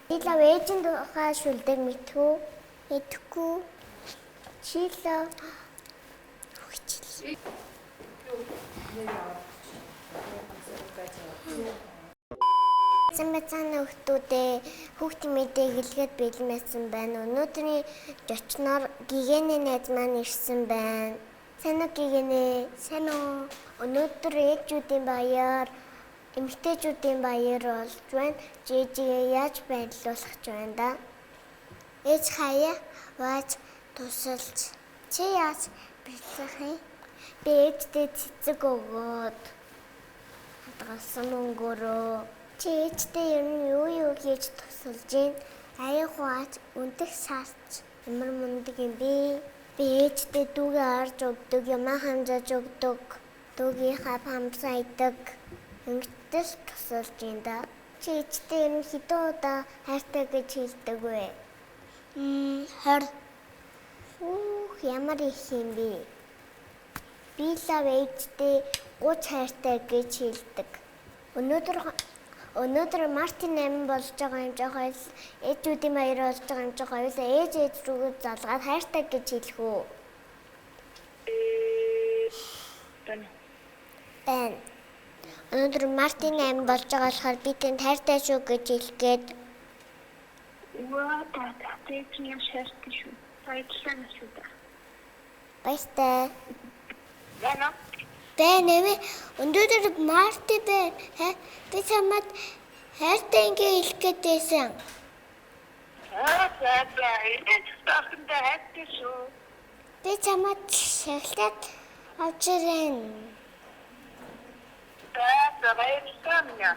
Шила ээжинд хаашулдаг мэдхүү? Мэдхгүй. Шила Самбацааны хүүхдийн мэдээг илгээд бэлмээсэн байна. Өнөөдрийн зочноор гигэний найз маань ирсэн байна. Сайн уу гигэнэ? Сайн уу? Өнөөдөр ээжүүдийн баяр, эмэгтэйчүүдийн баяр болж байна. Жижигээ яаж баярлуулах ч байна да. Ээж хаяа ваач тусалж. Чи яаж баярлах юм? Би ээжтэй цэцэг өгөөд хадгалсан мөнгөөрөө. Чи ээжтэй ер нь юу хийж тусалж гин? Аяг хаач үнтэх сарч ямар мундаг юм бэ? Би ээжтэй дүүгээ арж өгдөг, ямаа хамжааж өгдөг, дүүгийнхаа памперс айдаг. Ингэтэл тусалж гин да. Чи ээжтэй ер нь хэдэн удаа хайртай гэж хэлдэг вэ? 20. Ямар их юм бэ? Би лав ээжтэй 30 хайртай гэж хэлдэг. Өнөөдөр Мартин 8 болж байгаа юм жоо ээжүүдийн баяр болж байгаа юм жоо ээж рүүгээ залгаад хайртай гэж хэлэх үү? Бэн. Өнөөдөр Мартин 8 болж байгаа болохоор би тэнд хайртай шүү гэж хэлэх гээд. Тэний шаардлага шүү. Баярлалаа шүү. Баяртай. Яна. Бэнэмэ өнөөдөр Мартин байна. Би чамд хайртай ингээ хэлэх гээд байсан. Энд тахтаа хайртай шүү. Би чамд шагналт авч ирэн. Баярлалаа.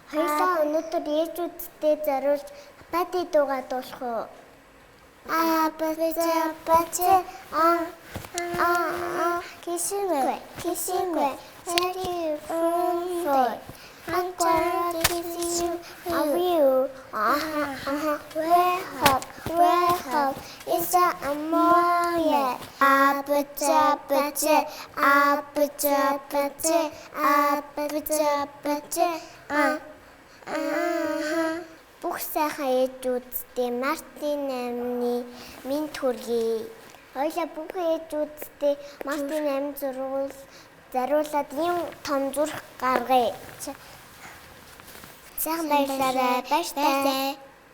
Хоёулаа өнөөдөр ээжүүдтэй зориулж бати дуугаа дуулах уу? Kissing me, thank you for I'm gonna kiss you of you. Where hope is a amore. Бүх сайхан ээжүүдтэй Мартин 8-ны минь төргий. Хоёулаа бүх ээжүүдтэй Мартин 8 заруулаад ийм том зүрх гаргая. Сайхан баярлалаа. Баяртай.